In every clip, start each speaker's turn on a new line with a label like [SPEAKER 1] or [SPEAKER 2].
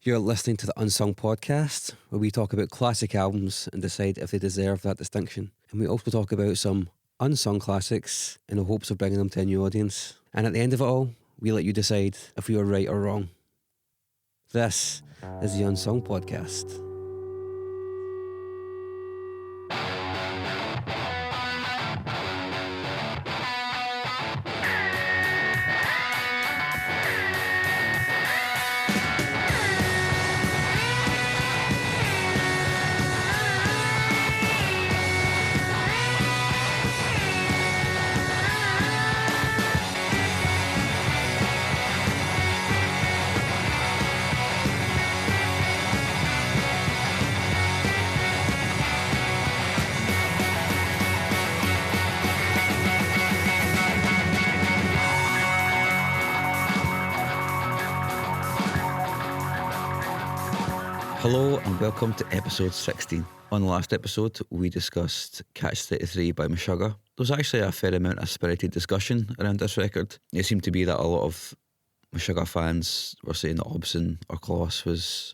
[SPEAKER 1] You're listening to the Unsung podcast, where we talk about classic albums and decide if they deserve that distinction. And we also talk about some unsung classics in the hopes of bringing them to a new audience. And at the end of it all, we let you decide if we were right or wrong. This is the Unsung podcast. Hello and welcome to episode 16. On the last episode, we discussed Catch 33 by Meshuggah. There was actually a fair amount of spirited discussion around this record. It seemed to be that a lot of Meshuggah fans were saying that Hobson or Kloss was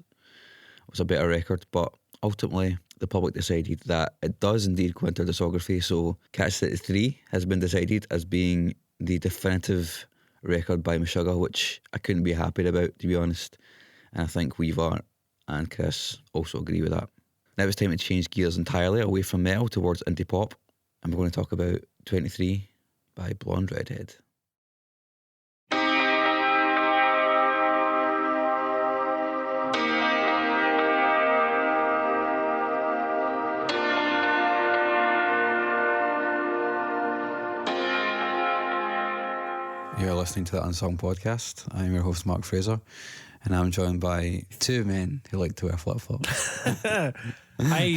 [SPEAKER 1] a better record, but ultimately the public decided that it does indeed go into discography, so Catch 33 has been decided as being the definitive record by Meshuggah, which I couldn't be happier about, to be honest, and I think Weaver and Chris also agree with that. Now it's time to change gears entirely away from metal towards indie pop, and we're going to talk about 23 by Blonde Redhead.
[SPEAKER 2] You're listening to the Unsung podcast. I'm your host, Mark Fraser, and I'm joined by two men who like to wear flip-flops.
[SPEAKER 3] I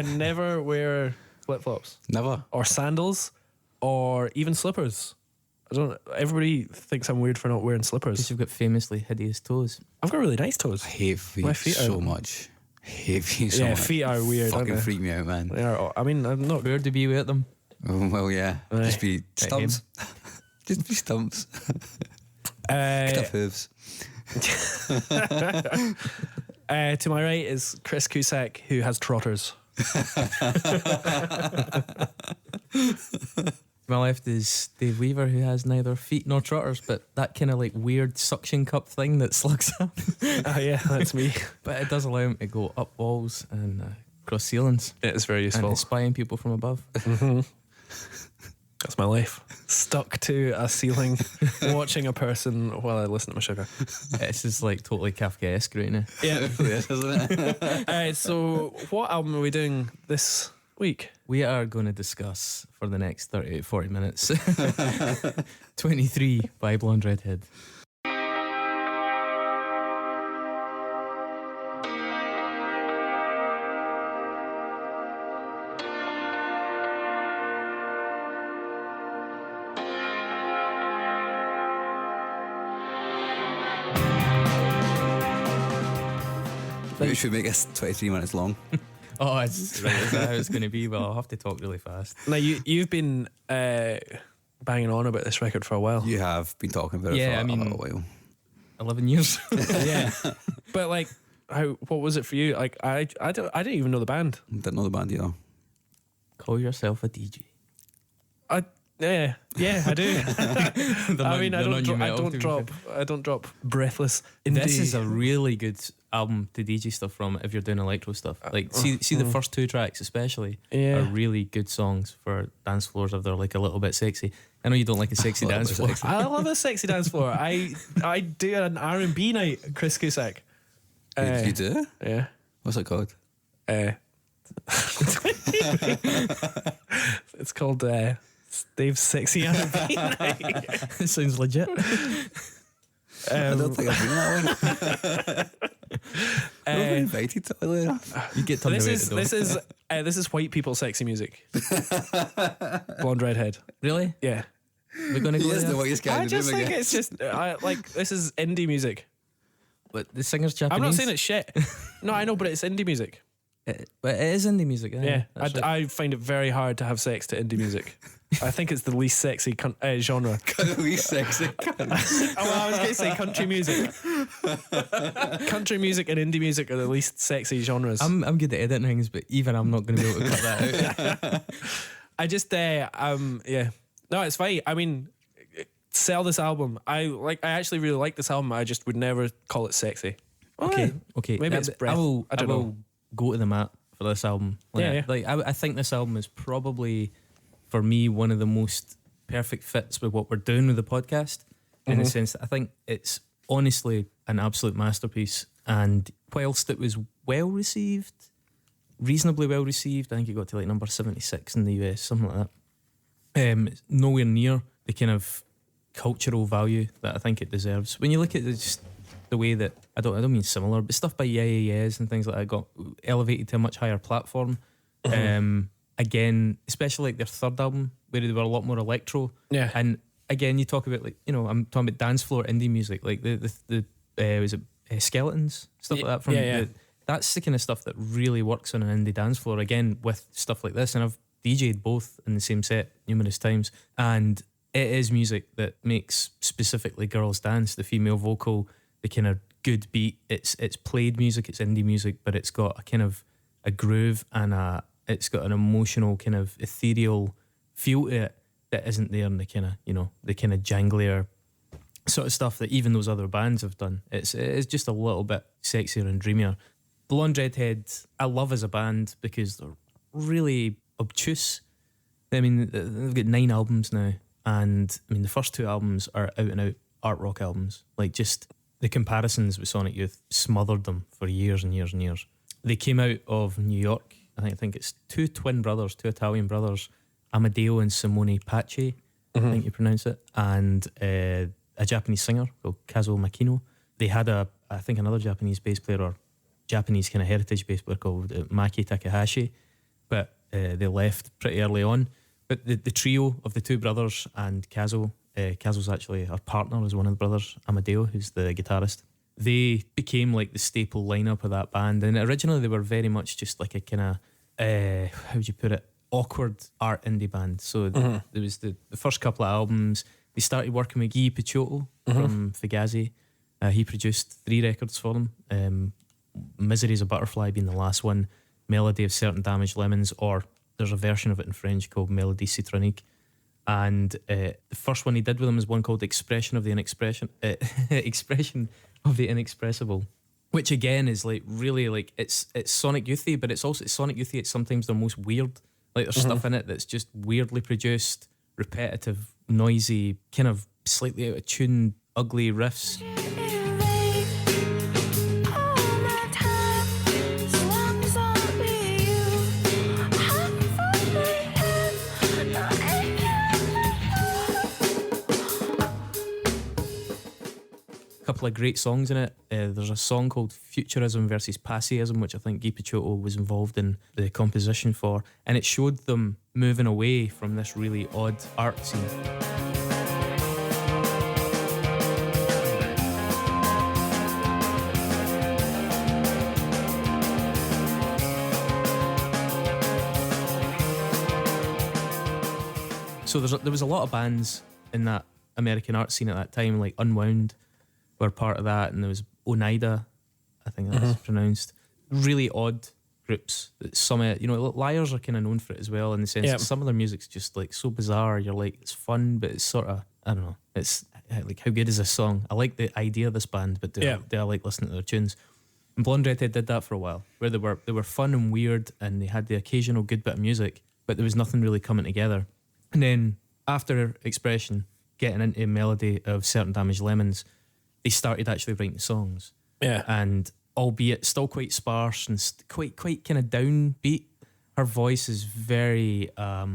[SPEAKER 3] never wear flip-flops.
[SPEAKER 2] Never?
[SPEAKER 3] Or sandals, or even slippers. Everybody thinks I'm weird for not wearing slippers.
[SPEAKER 4] Because you've got famously hideous toes.
[SPEAKER 3] I've got really nice toes.
[SPEAKER 2] I hate feet,
[SPEAKER 3] My feet
[SPEAKER 2] so much. Hate feet so much.
[SPEAKER 3] Feet are weird.
[SPEAKER 2] Fucking freak me out, man.
[SPEAKER 3] They are, I mean, I'm not.
[SPEAKER 4] Where do you wear them?
[SPEAKER 2] Oh, well, yeah.
[SPEAKER 3] Aye.
[SPEAKER 2] Just be stumps. Just be stumps. Stuff hooves.
[SPEAKER 3] To my right is Chris Cusack, who has trotters.
[SPEAKER 4] To my left is Dave Weaver, who has neither feet nor trotters, but that kind of like weird suction cup thing that slugs up.
[SPEAKER 3] Oh yeah, that's me.
[SPEAKER 4] But it does allow him to go up walls and across ceilings.
[SPEAKER 3] It is very useful.
[SPEAKER 4] And spying people from above.
[SPEAKER 3] Mm-hmm. That's my life. Stuck to a ceiling, watching a person while I listen to Meshuggah.
[SPEAKER 4] This is like totally Kafkaesque right now.
[SPEAKER 3] Yeah.
[SPEAKER 2] It really is, isn't it?
[SPEAKER 3] So what album are we doing this week?
[SPEAKER 4] We are going to discuss for the next 30 to 40 minutes 23 by Blonde Redhead.
[SPEAKER 2] Maybe we should make this 23 minutes long.
[SPEAKER 4] Oh, it's right. Is that how it's going to be? Well, I'll have to talk really fast.
[SPEAKER 3] Now you've been banging on about this record for a while.
[SPEAKER 2] You have been talking about it for a little while.
[SPEAKER 4] 11 years.
[SPEAKER 3] Yeah, but like, what was it for you? Like, I didn't even know the band.
[SPEAKER 2] Didn't know the band either.
[SPEAKER 4] Call yourself a DJ.
[SPEAKER 3] Yeah, I do. I don't drop breathless indie.
[SPEAKER 4] This is a really good album to DJ stuff from if you're doing electro stuff. Like, see the first two tracks especially are really good songs for dance floors if they're like a little bit sexy. I know you don't like a sexy dance floor.
[SPEAKER 3] I love a sexy dance floor. I do an R&B night, Chris Cusack.
[SPEAKER 2] You do?
[SPEAKER 3] Yeah.
[SPEAKER 2] What's it called?
[SPEAKER 3] It's called Dave's Sexy R&B Night.
[SPEAKER 4] It sounds legit.
[SPEAKER 2] I don't think I've been that one. I've been invited to it.
[SPEAKER 4] You get turned away at the door.
[SPEAKER 3] This is white people sexy music. Blonde Redhead.
[SPEAKER 4] Really?
[SPEAKER 3] Yeah.
[SPEAKER 4] We're going to go
[SPEAKER 2] He is
[SPEAKER 4] there?
[SPEAKER 2] the whitest guy
[SPEAKER 3] I
[SPEAKER 2] in the
[SPEAKER 3] just
[SPEAKER 2] room
[SPEAKER 3] think
[SPEAKER 2] again.
[SPEAKER 3] it's just this is indie music.
[SPEAKER 4] But the singer's Japanese.
[SPEAKER 3] I'm not saying it's shit. No, I know, but it's indie music.
[SPEAKER 4] But it is indie music.
[SPEAKER 3] Yeah,
[SPEAKER 4] that's right.
[SPEAKER 3] I find it very hard to have sex to indie music. I think it's the least sexy genre.
[SPEAKER 2] The least sexy.
[SPEAKER 3] Oh, well, I was going to say country music. Country music and indie music are the least sexy genres.
[SPEAKER 4] I'm good at editing things, but even I'm not going to be able to cut that out.
[SPEAKER 3] I just, yeah. No, it's fine. I mean, sell this album. I actually really like this album. I just would never call it sexy.
[SPEAKER 4] Okay.
[SPEAKER 3] Maybe it's breath. I don't know.
[SPEAKER 4] Go to the mat for this album.
[SPEAKER 3] Yeah.
[SPEAKER 4] Like I think this album is probably, for me, one of the most perfect fits with what we're doing with the podcast. In the sense that I think it's honestly an absolute masterpiece. And whilst it was well received, reasonably well received, I think it got to like number 76 in the US, something like that. It's nowhere near the kind of cultural value that I think it deserves. When you look at just the way that I don't mean similar, but stuff by Yeah Yeah Yeahs and things like that got elevated to a much higher platform. Again, especially like their third album, where they were a lot more electro.
[SPEAKER 3] Yeah.
[SPEAKER 4] And again, you talk about, like, you know, I'm talking about dance floor indie music, like the was it Skeletons, stuff like that. From that's the kind of stuff that really works on an indie dance floor. Again, with stuff like this, and I've DJ'd both in the same set numerous times, and it is music that makes specifically girls dance. The female vocal, the kind of good beat. It's played music. It's indie music, but it's got a kind of a groove and it's got an emotional kind of ethereal feel to it that isn't there in the kind of, you know, the kind of janglier sort of stuff that even those other bands have done. It's just a little bit sexier and dreamier. Blonde Redhead, I love as a band because they're really obtuse. I mean, they've got 9 albums now, and I mean the first 2 albums are out and out art rock albums. Like, just the comparisons with Sonic Youth smothered them for years and years and years. They came out of New York. I think it's 2 twin brothers, 2 Italian brothers, Amadeo and Simone Pace, I think you pronounce it, and a Japanese singer called Kazuo Makino. They had I think another Japanese bass player, or Japanese kind of heritage bass player, called Maki Takahashi, but they left pretty early on. But the trio of the 2 brothers and Kazuo, Kazuo's actually our partner as one of the brothers, Amadeo, who's the guitarist. They became like the staple lineup of that band, and originally they were very much just like a kind of how would you put it, awkward art indie band. So there was the first couple of albums. They started working with Guy Picciotto from Fugazi. He produced 3 records for them. Misery is a Butterfly being the last one, Melody of Certain Damaged Lemons, or there's a version of it in French called Melodie Citronique. And the first one he did with them is one called Expression of the Expression of the Inexpressible, which again is like really like it's Sonic Youthy, but it's Sonic Youthy. It's sometimes the most weird. Like, there's stuff in it that's just weirdly produced, repetitive, noisy, kind of slightly out of tune, ugly riffs. Couple of great songs in it. There's a song called Futurism versus Passeism, which I think Guy Picciotto was involved in the composition for, and it showed them moving away from this really odd art scene. So there was a lot of bands in that American art scene at that time, like Unwound were part of that, and there was Oneida, I think that's pronounced. Really odd groups. Some, you know, Liars are kind of known for it as well, in the sense that some of their music's just like so bizarre. You're like, it's fun, but it's sort of, I don't know, it's like, how good is this song? I like the idea of this band, but do I like listening to their tunes? And Blonde Redhead did that for a while, where they were fun and weird, and they had the occasional good bit of music, but there was nothing really coming together. And then after Expression, getting into Melody of Certain Damaged Lemons, they started actually writing songs. Yeah. And albeit still quite sparse and quite kind of downbeat, her voice is very... I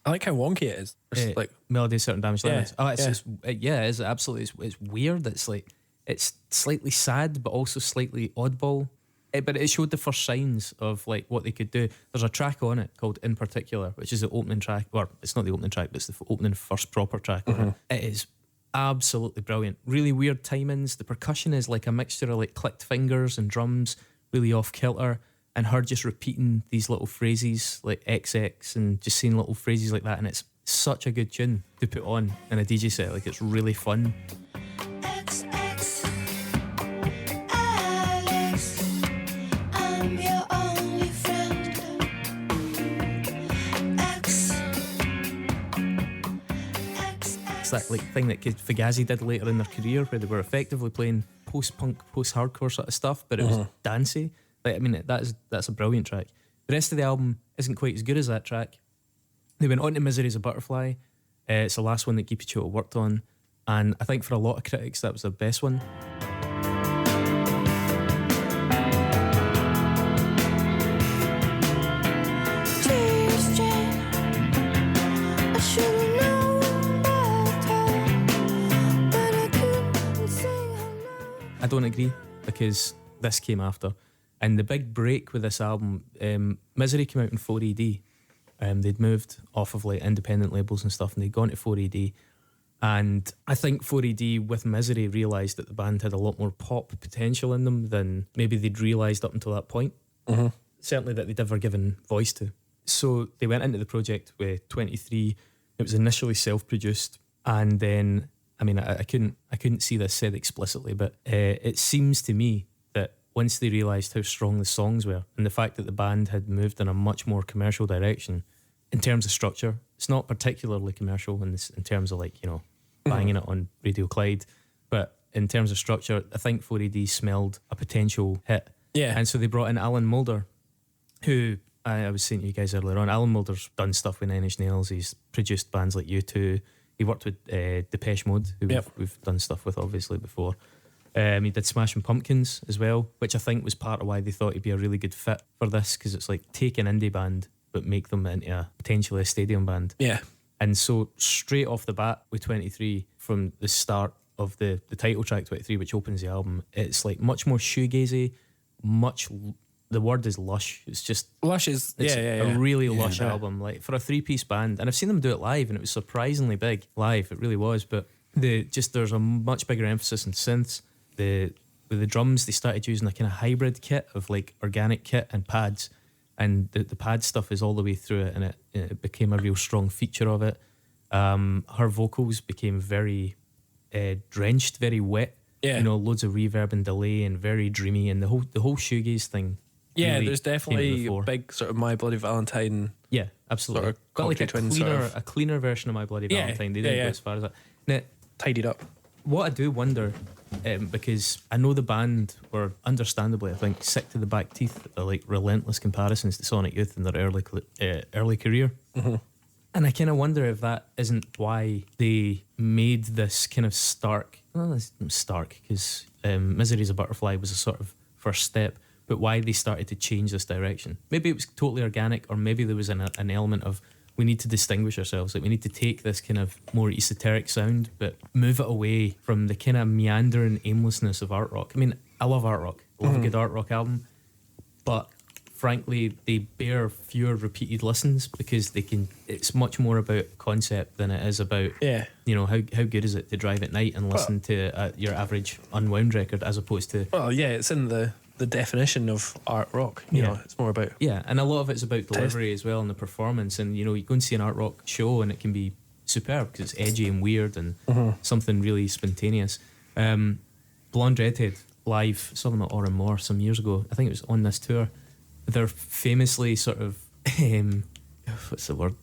[SPEAKER 3] like how wonky it is.
[SPEAKER 4] Like Melody of Certain Damaged Lemons. Oh, it's absolutely... It's weird. It's like... It's slightly sad, but also slightly oddball. But it showed the first signs of like what they could do. There's a track on it called In Particular, which is the opening track. Or it's not the opening track, but it's the opening first proper track. It is absolutely brilliant. Really weird timings. The percussion is like a mixture of like clicked fingers and drums, really off kilter. and her just repeating these little phrases like XX and just saying little phrases like that, and it's such a good tune to put on in a DJ set. Like, it's really fun.
[SPEAKER 5] XX, Alex, I'm your only friend. X,
[SPEAKER 4] It's that like thing that Fugazi did later in their career, where they were effectively playing post-punk, post-hardcore sort of stuff, but it was dancey. Like, I mean, that's a brilliant track. The rest of the album isn't quite as good as that track. They went on to Misery is a Butterfly. It's the last one that Gipi Chota worked on, and I think for a lot of critics that was the best one.
[SPEAKER 5] Tears, Jane, I should've known better, but I couldn't sing hello.
[SPEAKER 4] I don't agree, because this came after. And the big break with this album, Misery came out in 4AD. They'd moved off of like independent labels and stuff, and they'd gone to 4AD. And I think 4AD with Misery realised that the band had a lot more pop potential in them than maybe they'd realised up until that point. Certainly that they'd ever given voice to. So they went into the project with 23. It was initially self-produced, and then, I mean, I couldn't see this said explicitly, but it seems to me that once they realised how strong the songs were, and the fact that the band had moved in a much more commercial direction in terms of structure, it's not particularly commercial in terms of, like, you know, banging it on Radio Clyde, but in terms of structure, I think 4AD smelled a potential hit.
[SPEAKER 3] Yeah.
[SPEAKER 4] And so they brought in Alan Moulder, who I was saying to you guys earlier on. Alan Moulder's done stuff with Nine Inch Nails. He's produced bands like U2. He worked with Depeche Mode, who we've done stuff with obviously before. He did Smashing Pumpkins as well, which I think was part of why they thought he'd be a really good fit for this, because it's like take an indie band but make them into potentially a stadium band.
[SPEAKER 3] Yeah.
[SPEAKER 4] And so straight off the bat with 23, from the start of the title track 23, which opens the album, it's like much more shoegazy, the word is lush. It's just
[SPEAKER 3] Lush is
[SPEAKER 4] a really lush album, like for a 3-piece band. And I've seen them do it live, and it was surprisingly big live. It really was. But there's a much bigger emphasis on synths. With the drums, they started using a kind of hybrid kit of like organic kit and pads, and the pad stuff is all the way through it, and it became a real strong feature of it. Her vocals became very drenched, very wet.
[SPEAKER 3] Yeah.
[SPEAKER 4] You know, loads of reverb and delay, and very dreamy, and the whole shoegaze thing.
[SPEAKER 3] Yeah,
[SPEAKER 4] really
[SPEAKER 3] there's
[SPEAKER 4] came to the
[SPEAKER 3] definitely a
[SPEAKER 4] fore.
[SPEAKER 3] big sort of My Bloody Valentine.
[SPEAKER 4] Yeah, absolutely.
[SPEAKER 3] Sort of
[SPEAKER 4] But like
[SPEAKER 3] Concrete Twins sort of-
[SPEAKER 4] a cleaner version of My Bloody
[SPEAKER 3] Yeah,
[SPEAKER 4] Valentine. They
[SPEAKER 3] yeah,
[SPEAKER 4] didn't
[SPEAKER 3] yeah.
[SPEAKER 4] go as far as that. Now,
[SPEAKER 3] Tidied up.
[SPEAKER 4] what I do wonder, because I know the band were understandably, I think, sick to the back teeth at the like relentless comparisons to Sonic Youth in their early career. And I kind of wonder if that isn't why they made this kind of stark, because Misery is a Butterfly was a sort of first step, but why they started to change this direction. Maybe it was totally organic, or maybe there was an element of, we need to distinguish ourselves. Like, we need to take this kind of more esoteric sound, but move it away from the kind of meandering aimlessness of art rock. I mean, I love art rock. I love a good art rock album, but frankly, they bear fewer repeated listens because it's much more about concept than it is about, you know, how good is it to drive at night and listen to your average Unwound record, as opposed to...
[SPEAKER 3] Well, yeah, it's in the definition of art rock. You know, it's more about...
[SPEAKER 4] Yeah, and a lot of it's about delivery as well, and the performance. And, you know, you go and see an art rock show and it can be superb because it's edgy and weird and something really spontaneous. Blonde Redhead live, saw them at Oran Moor some years ago. I think it was on this tour. They're famously sort of, what's the word?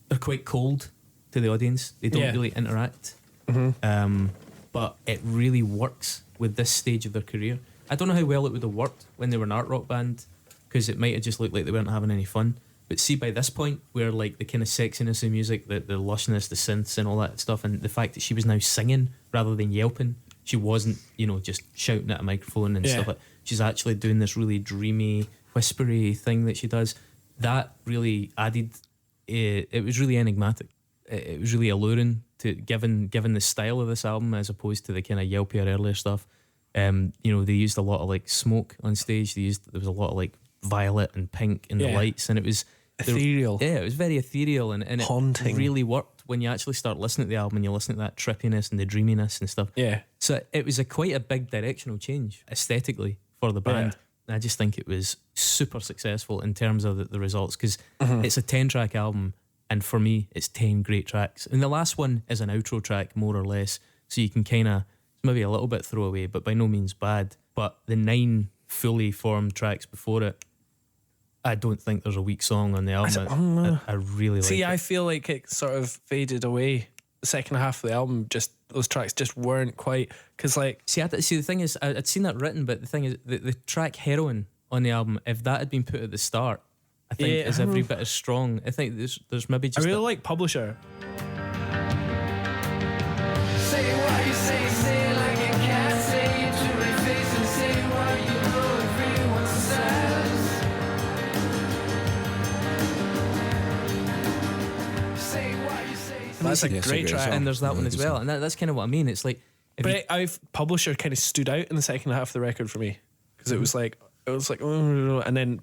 [SPEAKER 4] They're quite cold to the audience. They don't really interact. But it really works with this stage of their career. I don't know how well it would have worked when they were an art rock band, because it might have just looked like they weren't having any fun. But see, by this point, where like the kind of sexiness of music, the lushness, the synths and all that stuff, and the fact that she was now singing rather than yelping, she wasn't, you know, just shouting at a microphone and stuff like. She's actually doing this really dreamy, whispery thing that she does. That really added. It was really enigmatic. It was really alluring to given the style of this album, as opposed to the kind of yelpier earlier stuff. You know, they used a lot of like smoke on stage. There was a lot of like violet and pink in the lights, and it was
[SPEAKER 3] ethereal.
[SPEAKER 4] It was very ethereal and
[SPEAKER 3] Haunting.
[SPEAKER 4] It really worked when you actually start listening to the album and you listen to that trippiness and the dreaminess and stuff.
[SPEAKER 3] Yeah.
[SPEAKER 4] So it was quite a big directional change aesthetically for the band. I just think it was super successful in terms of the results, because it's a 10-track album, and for me it's 10 great tracks, and the last one is an outro track more or less, so you can kind of, maybe a little bit throwaway but by no means bad. But the 9 fully formed tracks before it, I don't think there's a weak song on the album. I really like it.
[SPEAKER 3] I feel like it sort of faded away. The second half of the album, just those tracks just weren't quite, because like,
[SPEAKER 4] See, the thing is, I'd seen that written, but the thing is, the track Heroin on the album, if that had been put at the start, I think
[SPEAKER 3] Yeah,
[SPEAKER 4] is every bit as strong. I think there's maybe
[SPEAKER 3] I
[SPEAKER 4] just
[SPEAKER 3] really like Publisher.
[SPEAKER 6] Say what you say like you can't say it to my face, and say what you know everyone says. Say what you say.
[SPEAKER 3] That's a
[SPEAKER 2] Yeah, it's a
[SPEAKER 3] great
[SPEAKER 2] great
[SPEAKER 3] track.
[SPEAKER 2] song.
[SPEAKER 4] and there's that
[SPEAKER 2] Really
[SPEAKER 4] one as
[SPEAKER 2] good
[SPEAKER 4] well,
[SPEAKER 2] song.
[SPEAKER 4] and that's kind of what I mean. It's like, if you-
[SPEAKER 3] But Publisher kind of stood out in the second half of the record for me, because it was like, and then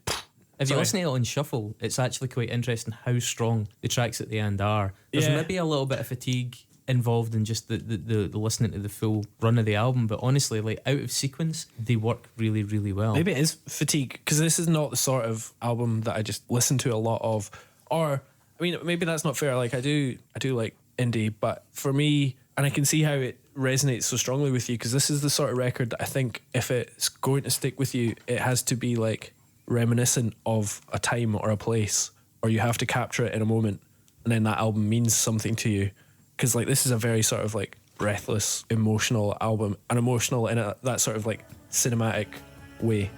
[SPEAKER 4] if you
[SPEAKER 3] sorry.
[SPEAKER 4] listen to it on shuffle, it's actually quite interesting how strong the tracks at the end are. There's
[SPEAKER 3] Yeah.
[SPEAKER 4] maybe a little bit of fatigue involved in just the listening to the full run of the album, but honestly, like out of sequence, they work really, really well.
[SPEAKER 3] maybe it is fatigue, because this is not the sort of album that I just listen to a lot of. Or, I mean, maybe that's not fair. Like I do like indie, but for me, and I can see how it resonates so strongly with you, because this is the sort of record that I think if it's going to stick with you, it has to be like reminiscent of a time or a place, or you have to capture it in a moment, and then that album means something to you. Because like this is a very sort of like breathless, emotional album, and emotional in that sort of like cinematic way.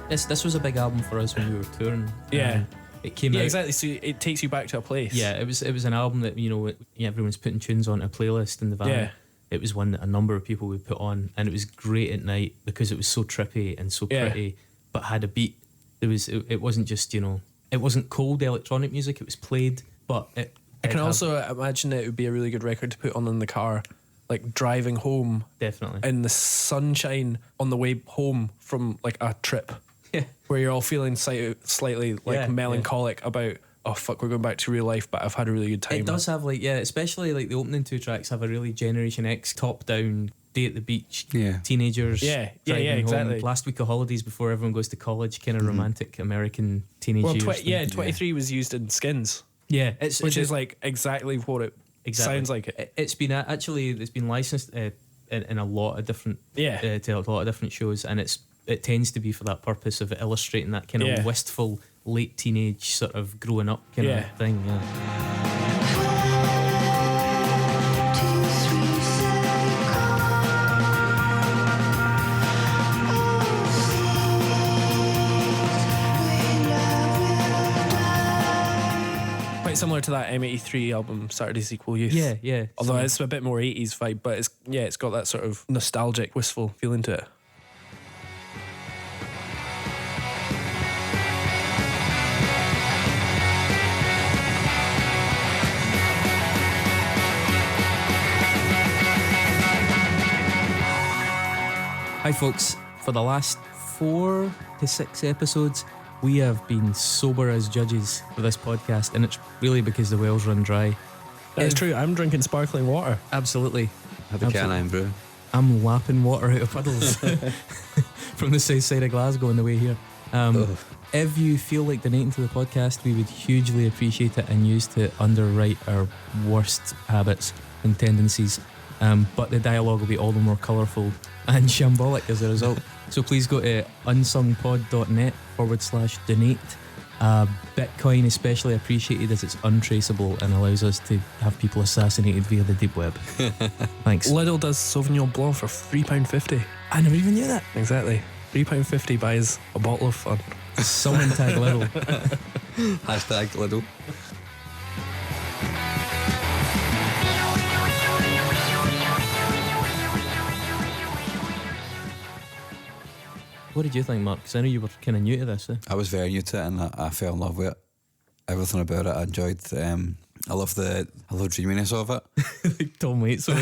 [SPEAKER 4] This was a big album for us when we were touring.
[SPEAKER 3] Yeah.
[SPEAKER 4] It came
[SPEAKER 3] Yeah,
[SPEAKER 4] out.
[SPEAKER 3] exactly. So it takes you back to a place.
[SPEAKER 4] Yeah, it was an album that, you know, everyone's putting tunes on a playlist in the van.
[SPEAKER 3] Yeah.
[SPEAKER 4] It was one that a number of people would put on, and it was great at night because it was so trippy and so
[SPEAKER 3] Yeah.
[SPEAKER 4] pretty, but had a beat. It wasn't just, you know, it wasn't cold electronic music. It was played, but it.
[SPEAKER 3] I can
[SPEAKER 4] it had-
[SPEAKER 3] also imagine it would be a really good record to put on in the car, like driving home
[SPEAKER 4] definitely.
[SPEAKER 3] in the sunshine on the way home from like a trip,
[SPEAKER 4] Yeah.
[SPEAKER 3] where you're all feeling slightly like
[SPEAKER 4] Yeah,
[SPEAKER 3] melancholic about, oh fuck, we're going back to real life, but I've had a really good time.
[SPEAKER 4] It does have like, yeah, especially like the opening 2 tracks have a really Generation X top down day at the beach.
[SPEAKER 2] Yeah.
[SPEAKER 4] Teenagers.
[SPEAKER 3] Yeah,
[SPEAKER 4] driving home,
[SPEAKER 3] exactly.
[SPEAKER 4] last week of holidays before everyone goes to college, kind of romantic American teenage
[SPEAKER 3] Well,
[SPEAKER 4] years. thing.
[SPEAKER 3] 23 was used in Skins,
[SPEAKER 4] Yeah,
[SPEAKER 3] which is like exactly what it
[SPEAKER 4] exactly.
[SPEAKER 3] sounds like. It.
[SPEAKER 4] It's been it's been licensed in a lot of different
[SPEAKER 3] Yeah.
[SPEAKER 4] to a lot of different shows, and it tends to be for that purpose of illustrating that kind of
[SPEAKER 3] Yeah.
[SPEAKER 4] wistful late teenage sort of growing up kind
[SPEAKER 3] Yeah.
[SPEAKER 4] of thing. Yeah.
[SPEAKER 3] Quite similar to that M83 album, Saturday's Equal Youth.
[SPEAKER 4] Yeah, yeah.
[SPEAKER 3] Although
[SPEAKER 4] So-
[SPEAKER 3] it's a bit more 80s vibe, but it's got that sort of nostalgic, wistful feeling to it.
[SPEAKER 4] Hi, folks. For the last 4 to 6 episodes, we have been sober as judges for this podcast, and it's really because the wells run dry.
[SPEAKER 3] That's true. I'm drinking sparkling water.
[SPEAKER 4] Absolutely.
[SPEAKER 2] Had a can brew.
[SPEAKER 4] I'm lapping water out of puddles from the south side of Glasgow on the way here. If you feel like donating to the podcast, we would hugely appreciate it and use to underwrite our worst habits and tendencies. But the dialogue will be all the more colourful and shambolic as a result. So please go to unsungpod.net/donate. Bitcoin especially appreciated as it's untraceable and allows us to have people assassinated via the deep web. Thanks.
[SPEAKER 3] Lidl does Sauvignon Blanc for £3.50.
[SPEAKER 4] I never even knew that.
[SPEAKER 3] Exactly. £3.50 buys a bottle of fun.
[SPEAKER 4] Someone tag Lidl.
[SPEAKER 2] Hashtag Lidl.
[SPEAKER 4] What did you think, Mark? Because I know you were kind of new to this.
[SPEAKER 2] I was very new to it, and I fell in love with it. Everything about it I enjoyed. I love dreaminess of it.
[SPEAKER 4] Like Tom Waits. I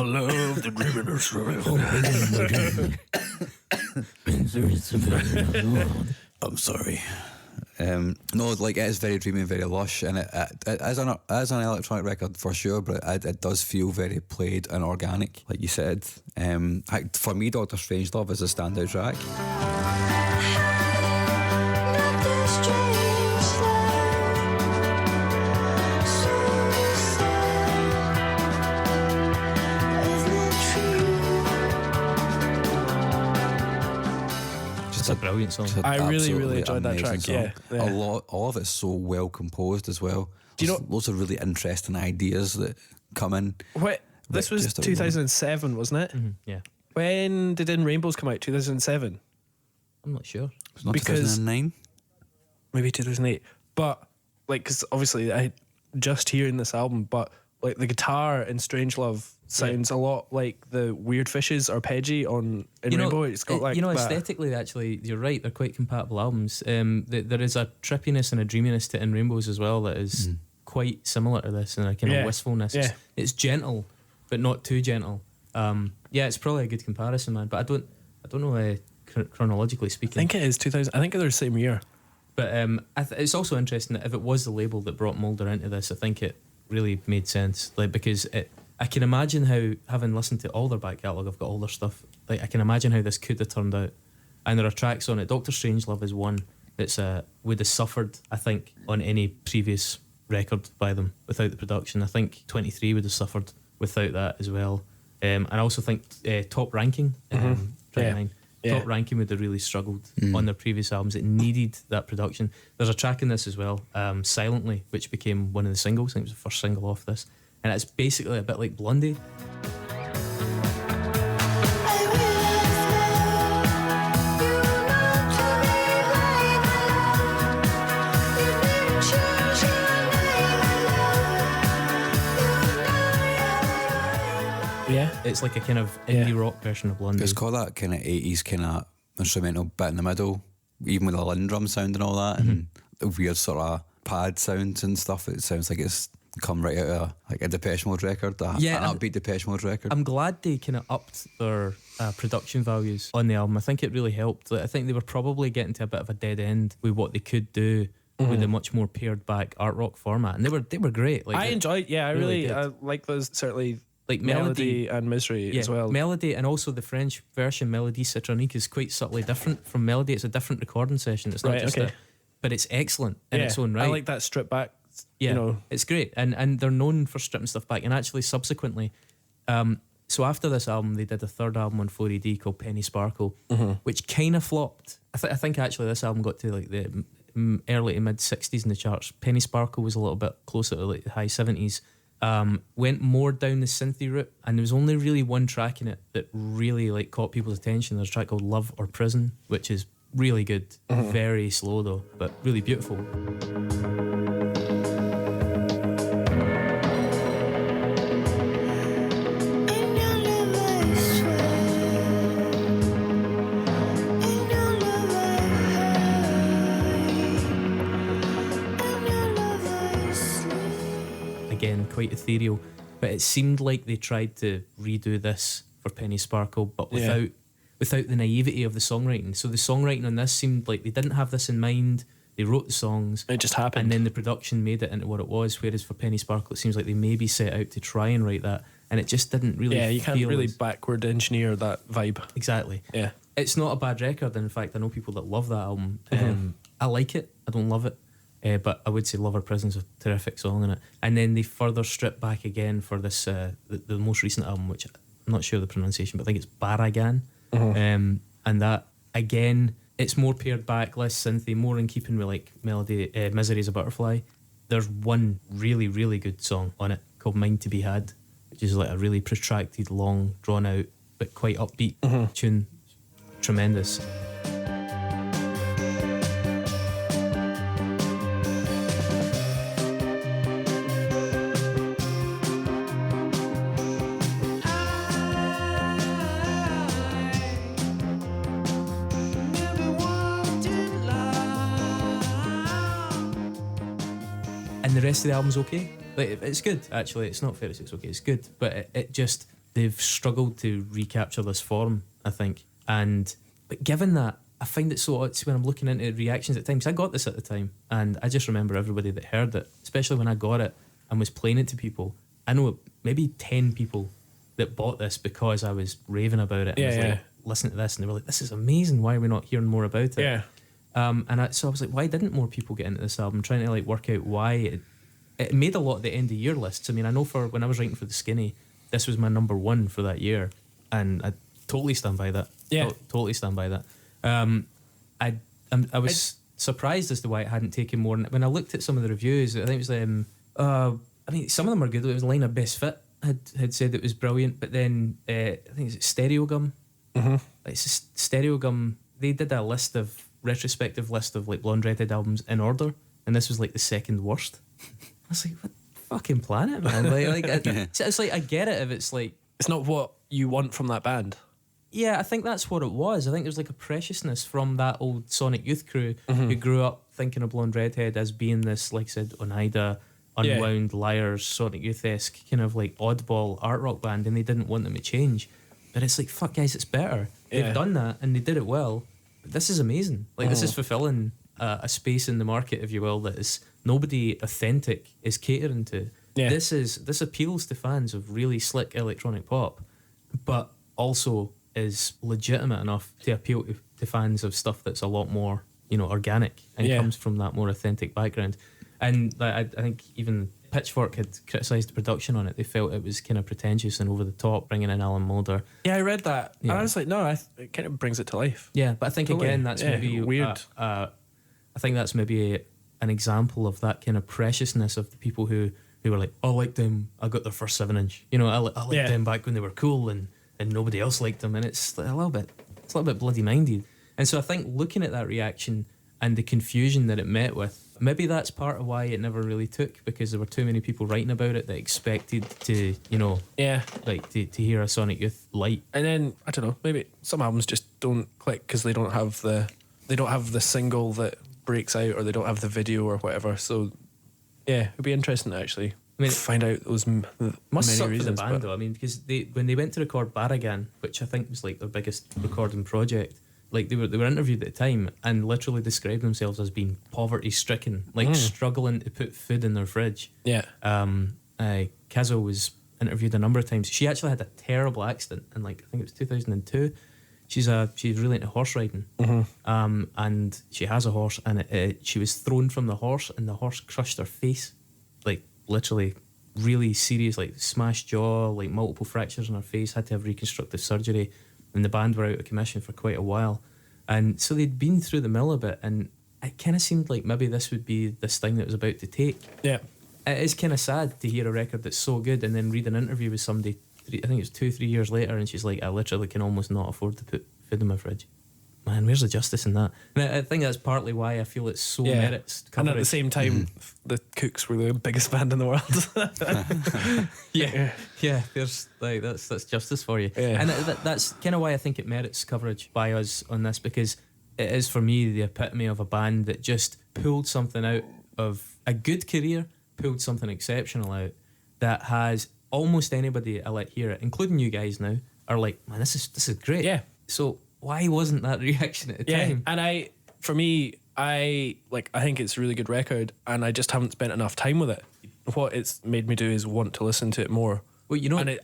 [SPEAKER 3] love the dreaminess.
[SPEAKER 2] I'm sorry. No, like it is very dreamy and very lush, and it as an electronic record for sure, but it does feel very played and organic, like you said. For me, Doctor Strangelove is a standout track.
[SPEAKER 5] Doctor Strangelove, so sad, isn't it true?
[SPEAKER 2] Just
[SPEAKER 4] It's a brilliant song.
[SPEAKER 2] just an
[SPEAKER 3] I really,
[SPEAKER 2] absolutely
[SPEAKER 3] really enjoyed that
[SPEAKER 2] amazing
[SPEAKER 3] track,
[SPEAKER 2] song.
[SPEAKER 3] yeah.
[SPEAKER 2] All of it's so well composed as well.
[SPEAKER 3] Do you
[SPEAKER 2] There's loads of really interesting ideas that come in.
[SPEAKER 3] Wait, this was
[SPEAKER 2] Just a
[SPEAKER 3] 2007, wasn't it?
[SPEAKER 4] Yeah.
[SPEAKER 3] When did In Rainbows come out? 2007?
[SPEAKER 4] I'm not sure.
[SPEAKER 2] It's not
[SPEAKER 3] Because-
[SPEAKER 2] 2009.
[SPEAKER 3] Maybe 2008. But, like, because obviously I just hearing this album, but, like, the guitar in Strangelove sounds a lot like the Weird Fishes arpeggi on In Rainbow. It's got, like, that.
[SPEAKER 4] Aesthetically, actually, you're right. They're quite compatible albums. There is a trippiness and a dreaminess to In Rainbows as well that is quite similar to this, and a kind
[SPEAKER 3] Yeah.
[SPEAKER 4] of wistfulness.
[SPEAKER 3] Yeah.
[SPEAKER 4] It's gentle, but not too gentle. Yeah, it's probably a good comparison, man. But I don't know chronologically
[SPEAKER 3] I
[SPEAKER 4] speaking.
[SPEAKER 3] think it is 2000. I think they're the same year.
[SPEAKER 4] But it's also interesting that if it was the label that brought Mulder into this, I think it really made sense. Like, because I can imagine how, having listened to all their back catalogue, I've got all their stuff. Like, I can imagine how this could have turned out. And there are tracks on it. Doctor Strangelove is one that's would have suffered, I think, on any previous record by them without the production. I think 23 would have suffered without that as well. And I also think Top Ranking, track
[SPEAKER 3] Yeah.
[SPEAKER 4] 9.
[SPEAKER 3] Yeah.
[SPEAKER 4] Top Ranking would have really struggled on their previous albums. It needed that production. There's a track in this as well, Silently, which became one of the singles. I think it was the first single off this. And it's basically a bit like Blondie.
[SPEAKER 5] I realize now you were not to me like my love. You didn't change your name,
[SPEAKER 3] Yeah.
[SPEAKER 4] It's like a kind of indie rock version of Blondie.
[SPEAKER 2] It's got that kind of 80s kind of instrumental bit in the middle, even with the Lindrum sound and all that, and the weird sort of pad sounds and stuff. It sounds like it's come right out of like a Depeche Mode record, an upbeat Depeche Mode record.
[SPEAKER 4] I'm glad they kind of upped their production values on the album. I think it really helped. Like, I think they were probably getting to a bit of a dead end with what they could do with a much more pared back art rock format, and they were great. Like,
[SPEAKER 3] I enjoyed. Yeah, I
[SPEAKER 4] really
[SPEAKER 3] really
[SPEAKER 4] did.
[SPEAKER 3] like those. Certainly,
[SPEAKER 4] Like
[SPEAKER 3] Melody and Misery as well.
[SPEAKER 4] Melody, and also the French version, Melody Citronique, is quite subtly different from Melody. It's a different recording session. It's not
[SPEAKER 3] Right,
[SPEAKER 4] just
[SPEAKER 3] okay.
[SPEAKER 4] but it's excellent in its own right.
[SPEAKER 3] I like that strip back.
[SPEAKER 4] Yeah,
[SPEAKER 3] You know,
[SPEAKER 4] it's great, and they're known for stripping stuff back. And actually, subsequently, so after this album, they did a third album on 4AD called Penny Sparkle, which kind of flopped. I think actually this album got to like the early to mid 60s in the charts. Penny Sparkle was a little bit closer to like the high 70s. Went more down the synthy route, and there was only really one track in it that really like caught people's attention. There's a track called Love or Prison, which is really good, very slow though, but really beautiful.
[SPEAKER 5] In your love I swear, in your love I hide, in your love I sleep.
[SPEAKER 4] Again, quite ethereal, but it seemed like they tried to redo this for Penny Sparkle, but without the naivety of the songwriting. So the songwriting on this seemed like they didn't have this in mind. They wrote the songs,
[SPEAKER 3] it just happened.
[SPEAKER 4] and then the production made it into what it was. Whereas for Penny Sparkle, it seems like they maybe set out to try and write that, and it just didn't really.
[SPEAKER 3] Yeah, you can't
[SPEAKER 4] feel
[SPEAKER 3] really
[SPEAKER 4] as-
[SPEAKER 3] backward engineer that vibe.
[SPEAKER 4] exactly.
[SPEAKER 3] Yeah.
[SPEAKER 4] It's not a bad record. And in fact, I know people that love that album. I like it. I don't love it. But I would say Lover Prison's a terrific song in it. And then they further stripped back again for this the most recent album, which I'm not sure the pronunciation, but I think it's Baragan. And that, again, it's more pared back, less synthy, more in keeping with like Melody, Misery is a Butterfly. There's one really, really good song on it called Mind to Be Had, which is like a really protracted, long, drawn out, but quite upbeat tune. Tremendous. and the rest of the album's okay. Like, it's good, actually. It's not fair to say it's okay, it's good. But it just, they've struggled to recapture this form, I think. But given that, I find it so odd when I'm looking into reactions at times. I got this at the time, and I just remember everybody that heard it, especially when I got it and was playing it to people. I know maybe 10 people that bought this because I was raving about it. And was like, listen to this, and they were like, this is amazing, why are we not hearing more about it?
[SPEAKER 3] Yeah.
[SPEAKER 4] So I was like, why didn't more people get into this album? Trying to like work out why it made a lot of the end of year lists. I mean, I know for when I was writing for The Skinny, this was my number one for that year, and I totally stand by that.
[SPEAKER 3] Yeah.
[SPEAKER 4] Totally stand by that. I was surprised as to why it hadn't taken more. And when I looked at some of the reviews, I think it was I mean, some of them are good. It was Line of Best Fit had said it was brilliant, but then I think it's Stereo Gum.
[SPEAKER 3] Mm-hmm.
[SPEAKER 4] It's Stereo Gum. They did a retrospective list of like Blonde Redhead albums in order, and this was like the second worst. I was like, what fucking planet, man? It's like, I get it if it's like,
[SPEAKER 3] It's not what you want from that band.
[SPEAKER 4] yeah, I think that's what it was. I think there's like a preciousness from that old Sonic Youth crew who grew up thinking of Blonde Redhead as being this, like I said, Oneida, Unwound, Liars, Sonic Youth-esque kind of like oddball art rock band, and they didn't want them to change. But it's like, fuck guys, it's better. They've done that and they did it well. But this is amazing. Like this is fulfilling a space in the market, if you will, that is nobody authentic is catering to.
[SPEAKER 3] Yeah.
[SPEAKER 4] This appeals to fans of really slick electronic pop, but also is legitimate enough to appeal to fans of stuff that's a lot more, organic and comes from that more authentic background. And I think even Pitchfork had criticised the production on it. They felt it was kind of pretentious and over the top, bringing in Alan Moulder.
[SPEAKER 3] Yeah, I read that.
[SPEAKER 4] Yeah.
[SPEAKER 3] And I was like, no, it kind of brings it to life.
[SPEAKER 4] Yeah, but I think
[SPEAKER 3] Totally.
[SPEAKER 4] again that's
[SPEAKER 3] Yeah,
[SPEAKER 4] maybe
[SPEAKER 3] weird.
[SPEAKER 4] I think that's maybe an example of that kind of preciousness of the people who were like, I liked them. I got their first 7-inch. I liked them back when they were cool, and nobody else liked them. And it's a little bit bloody minded. And so I think looking at that reaction and the confusion that it met with, maybe that's part of why it never really took, because there were too many people writing about it that expected to, like to hear a Sonic Youth light.
[SPEAKER 3] And then I don't know, maybe some albums just don't click because they don't have the single that breaks out, or they don't have the video or whatever. So yeah, it'd be interesting to actually find out those
[SPEAKER 4] Must
[SPEAKER 3] many
[SPEAKER 4] suck
[SPEAKER 3] reasons.
[SPEAKER 4] for the band
[SPEAKER 3] but-
[SPEAKER 4] though. I mean, because when they went to record Barragan, which I think was like their biggest recording project, like they were interviewed at the time and literally described themselves as being poverty stricken, like struggling to put food in their fridge.
[SPEAKER 3] Yeah.
[SPEAKER 4] Kazo was interviewed a number of times. She actually had a terrible accident in I think it was 2002. She's really into horse riding, and she has a horse, and she was thrown from the horse, and the horse crushed her face, like literally, really serious, like smashed jaw, like multiple fractures in her face. Had to have reconstructive surgery, and the band were out of commission for quite a while, and so they'd been through the mill a bit, and it kind of seemed like maybe this would be this thing that was about to take.
[SPEAKER 3] Yeah.
[SPEAKER 4] It is kind of sad to hear a record that's so good and then read an interview with somebody, I think it's 2-3 years later, and she's like, I literally can almost not afford to put food in my fridge. Man, where's the justice in that? And I think that's partly why I feel it's so merits
[SPEAKER 3] And at
[SPEAKER 4] coverage.
[SPEAKER 3] the same time, the Cooks were the biggest band in the world.
[SPEAKER 4] Yeah, there's like that's justice for you.
[SPEAKER 3] Yeah.
[SPEAKER 4] And that's kind of why I think it merits coverage by us on this, because it is for me the epitome of a band that just pulled something out of a good career, pulled something exceptional out that has almost anybody I let hear it, including you guys now, are like, man, this is great.
[SPEAKER 3] Yeah.
[SPEAKER 4] So why wasn't that reaction at the time?
[SPEAKER 3] And I think it's a really good record, and I just haven't spent enough time with it. What it's made me do is want to listen to it more.
[SPEAKER 4] Well,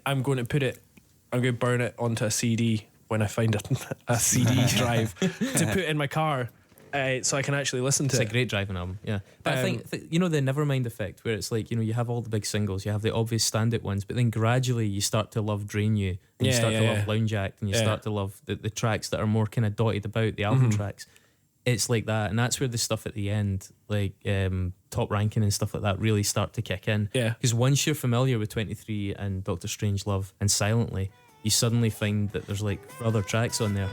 [SPEAKER 3] I'm going to burn it onto a CD when I find a CD drive to put in my car, so I can actually listen to
[SPEAKER 4] it's
[SPEAKER 3] it.
[SPEAKER 4] a great driving album, yeah. But I think, the Nevermind effect, where it's like, you have all the big singles, you have the obvious standout ones, but then gradually you start to love Drain You, and you start to love Lounge Act, and you start to love the tracks that are more kind of dotted about, the album tracks. It's like that, and that's where the stuff at the end, like Top Ranking and stuff like that, really start to kick in.
[SPEAKER 3] Yeah.
[SPEAKER 4] Because once you're familiar with 23 and Dr. Strangelove and Silently, you suddenly find that there's like other tracks on there.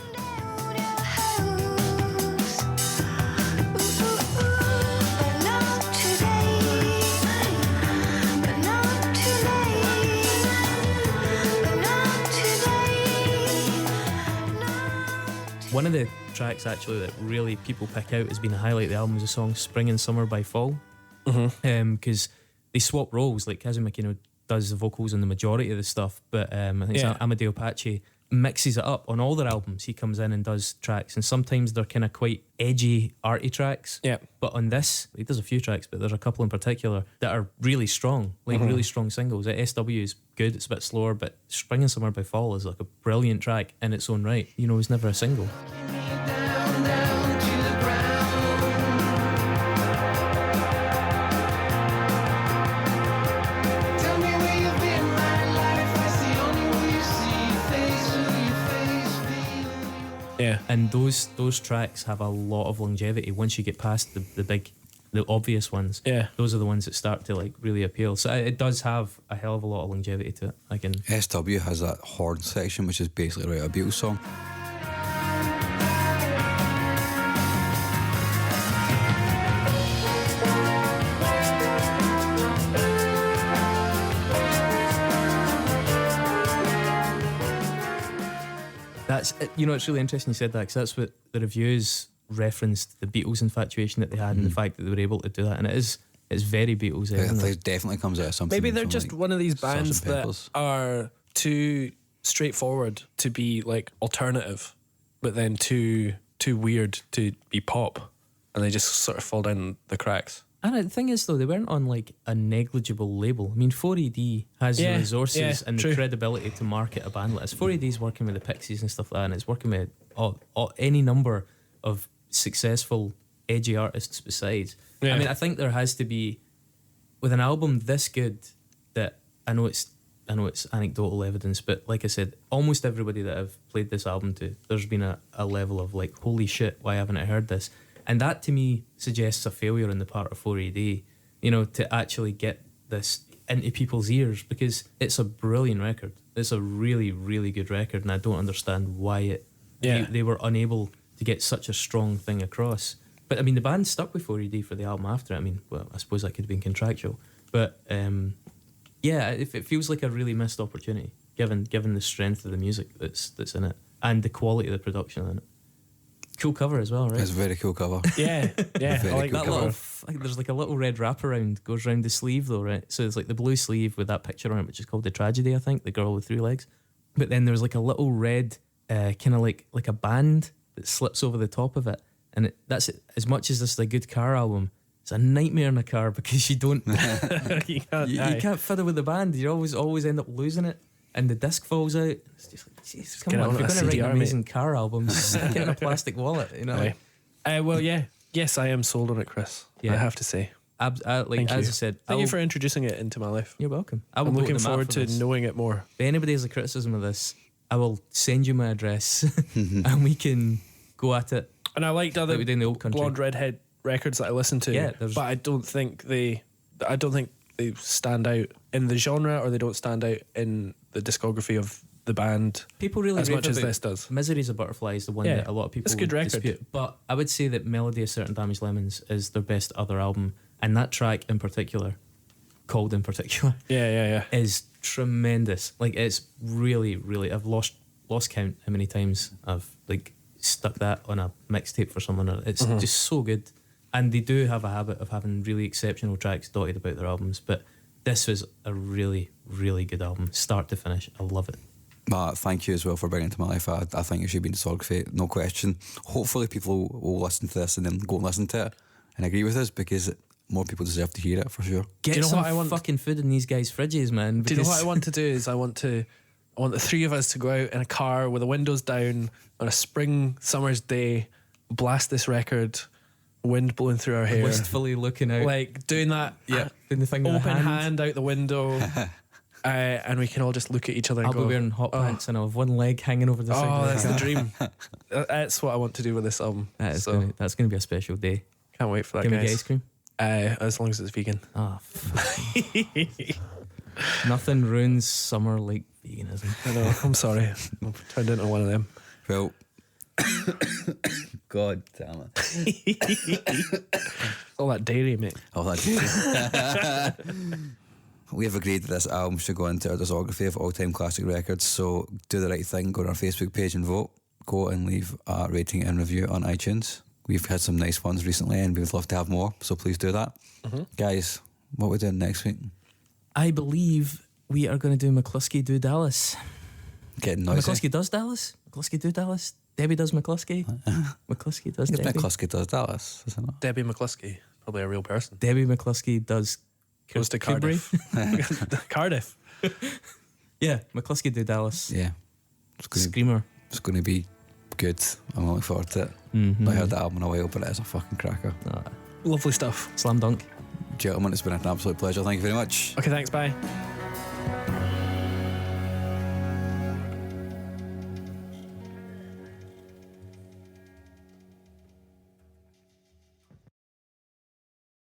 [SPEAKER 4] One of the tracks actually that really people pick out as being a highlight of the album is the song Spring and Summer by Fall. because they swap roles. Like Kazu Makino does the vocals on the majority of the stuff, but I think it's Amadeo Pache mixes it up on all their albums. He comes in and does tracks, and sometimes they're kind of quite edgy, arty tracks.
[SPEAKER 3] Yeah.
[SPEAKER 4] But on this, he does a few tracks, but there's a couple in particular that are really strong, like really strong singles. SW is good, it's a bit slower, but Springing Somewhere by Fall is like a brilliant track in its own right. You know, it was never a single.
[SPEAKER 6] Down, down to the ground. Tell me where you've been, my life. That's the only way you see. Face, feel.
[SPEAKER 3] Yeah.
[SPEAKER 4] And those tracks have a lot of longevity once you get past the obvious ones.
[SPEAKER 3] Yeah.
[SPEAKER 4] Those are the ones that start to like really appeal. So it does have a hell of a lot of longevity to it. I can.
[SPEAKER 2] SW has that horn section, which is basically like a Beatles song.
[SPEAKER 4] That's, you know, it's really interesting you said that, because that's what the reviews referenced, the Beatles infatuation that they had and the fact that they were able to do that. And it's very Beatles.
[SPEAKER 2] It definitely comes out of something.
[SPEAKER 3] Maybe they're
[SPEAKER 2] from,
[SPEAKER 3] just
[SPEAKER 2] like,
[SPEAKER 3] one of these
[SPEAKER 2] Sgt.
[SPEAKER 3] bands that
[SPEAKER 2] Pepper's.
[SPEAKER 3] are too straightforward to be like alternative, but then too weird to be pop, and they just sort of fall down the cracks.
[SPEAKER 4] And the thing is, though, they weren't on like a negligible label. I mean, 4AD has
[SPEAKER 3] Yeah,
[SPEAKER 4] the resources
[SPEAKER 3] yeah,
[SPEAKER 4] and
[SPEAKER 3] true.
[SPEAKER 4] the credibility to market a band like this. 4AD's working with the Pixies and stuff like that, and it's working with any number of successful, edgy artists besides.
[SPEAKER 3] Yeah.
[SPEAKER 4] I mean, I think there has to be, with an album this good, that I know it's anecdotal evidence, but like I said, almost everybody that I've played this album to, there's been a level of like, holy shit, why haven't I heard this? And that to me suggests a failure on the part of 4AD, you know, to actually get this into people's ears, because it's a brilliant record. It's a really, really good record, and I don't understand why they were unable to get such a strong thing across. But I mean, the band stuck with 4AD for the album after. I mean, well, I suppose that could have been contractual, but yeah, it feels like a really missed opportunity given the strength of the music that's in it and the quality of the production in it. Cool cover as well, right?
[SPEAKER 2] It's a very cool cover.
[SPEAKER 3] Yeah, yeah.
[SPEAKER 2] Very
[SPEAKER 3] I like
[SPEAKER 2] cool
[SPEAKER 3] that
[SPEAKER 2] cover.
[SPEAKER 3] little.
[SPEAKER 4] There's like a little red wraparound goes around the sleeve though, right? So it's like the blue sleeve with that picture on it, which is called The Tragedy, I think, the girl with 3 legs. But then there's like a little red kind of like a band that slips over the top of it, and that's it. As much as this is a good car album, it's a nightmare in a car because you don't
[SPEAKER 3] You can't.
[SPEAKER 4] you can't fiddle with the band. You always end up losing it, and the disc falls out. It's just like, Jesus, come
[SPEAKER 3] Get
[SPEAKER 4] on!
[SPEAKER 3] on
[SPEAKER 4] If you're
[SPEAKER 3] a
[SPEAKER 4] going to write
[SPEAKER 3] CDR,
[SPEAKER 4] an amazing car album, stick it in a plastic wallet, you know.
[SPEAKER 3] Aye. Well, yeah. Yes, I am sold on it, Chris.
[SPEAKER 4] Yeah.
[SPEAKER 3] I have to say.
[SPEAKER 4] Like
[SPEAKER 3] Thank
[SPEAKER 4] as
[SPEAKER 3] you.
[SPEAKER 4] I said,
[SPEAKER 3] Thank you for introducing it into my life.
[SPEAKER 4] You're welcome.
[SPEAKER 3] I'm looking forward to knowing it more.
[SPEAKER 4] If anybody has a criticism of this, I will send you my address and we can go at it.
[SPEAKER 3] And I liked other
[SPEAKER 4] Like we did in the old country.
[SPEAKER 3] Blonde Redhead records that I listened to.
[SPEAKER 4] Yeah,
[SPEAKER 3] but I don't think they stand out in the genre, or they don't stand out in the discography of the band
[SPEAKER 4] People really
[SPEAKER 3] as
[SPEAKER 4] rave
[SPEAKER 3] much as
[SPEAKER 4] about
[SPEAKER 3] this does.
[SPEAKER 4] Misery's a Butterfly is the one
[SPEAKER 3] Yeah,
[SPEAKER 4] that a lot of people
[SPEAKER 3] it's a good
[SPEAKER 4] would
[SPEAKER 3] record.
[SPEAKER 4] dispute. But I would say that Melody of Certain Damaged Lemons is their best other album, and that track in particular, called in particular,
[SPEAKER 3] Yeah.
[SPEAKER 4] is tremendous. Like, it's really, really, I've lost count how many times I've like stuck that on a mixtape for someone. It's just so good. And they do have a habit of having really exceptional tracks dotted about their albums, but this was a really, really good album, start to finish. I love it.
[SPEAKER 2] Matt, thank you as well for bringing it to my life. I think it should be in discography, no question. Hopefully people will listen to this and then go and listen to it and agree with us, because more people deserve to hear it for sure.
[SPEAKER 4] Get
[SPEAKER 3] you know
[SPEAKER 4] some
[SPEAKER 3] what I want?
[SPEAKER 4] fucking food in these guys' fridges, man.
[SPEAKER 3] Do you know
[SPEAKER 4] because-
[SPEAKER 3] what I want to do? Is I want the 3 of us to go out in a car with the windows down on a spring summer's day, blast this record, wind blowing through our hair,
[SPEAKER 4] wistfully looking out,
[SPEAKER 3] like doing that.
[SPEAKER 4] doing the thing with
[SPEAKER 3] Open
[SPEAKER 4] the
[SPEAKER 3] hand out the window, and we can all just look at each other and
[SPEAKER 4] I'll
[SPEAKER 3] go,
[SPEAKER 4] be wearing hot pants and I'll have one leg hanging over the side.
[SPEAKER 3] "Oh,
[SPEAKER 4] of
[SPEAKER 3] that's
[SPEAKER 4] the
[SPEAKER 3] the
[SPEAKER 4] car.
[SPEAKER 3] dream." That's what I want to do with this album.
[SPEAKER 4] That's
[SPEAKER 3] so
[SPEAKER 4] gonna be a special day.
[SPEAKER 3] can't wait for that,
[SPEAKER 4] Can we get
[SPEAKER 3] guys.
[SPEAKER 4] ice cream?
[SPEAKER 3] As long as it's vegan.
[SPEAKER 4] Ah, nothing ruins summer like veganism.
[SPEAKER 3] I know. I'm sorry. I've turned into one of them.
[SPEAKER 2] Well, God damn it.
[SPEAKER 3] All that dairy, mate.
[SPEAKER 2] Oh, that We have agreed that this album should go into our discography of all-time classic records, so do the right thing, go to our Facebook page and vote. Go and leave a rating and review on iTunes. We've had some nice ones recently, and we'd love to have more. So please do that, guys. What we're doing next week?
[SPEAKER 4] I believe we are going to do McCluskey Do Dallas.
[SPEAKER 2] Getting noisy.
[SPEAKER 4] McCluskey does Dallas. McCluskey Do Dallas. Debbie does McCluskey. McCluskey does
[SPEAKER 2] It's
[SPEAKER 4] Debbie.
[SPEAKER 2] McCluskey does Dallas, isn't it?
[SPEAKER 3] Debbie McCluskey, probably a real person.
[SPEAKER 4] Debbie McCluskey does
[SPEAKER 3] Goes to
[SPEAKER 4] Kubrick.
[SPEAKER 3] Cardiff. Cardiff.
[SPEAKER 4] Yeah, McCluskey Do Dallas.
[SPEAKER 2] Yeah. It's going to
[SPEAKER 4] Screamer.
[SPEAKER 2] It's going to be good. I'm looking forward to it. Not heard that album in a while, but it is a fucking cracker.
[SPEAKER 3] Lovely stuff.
[SPEAKER 4] Slam dunk.
[SPEAKER 2] Gentlemen, it's been an absolute pleasure. Thank you very much.
[SPEAKER 3] Okay, thanks. Bye.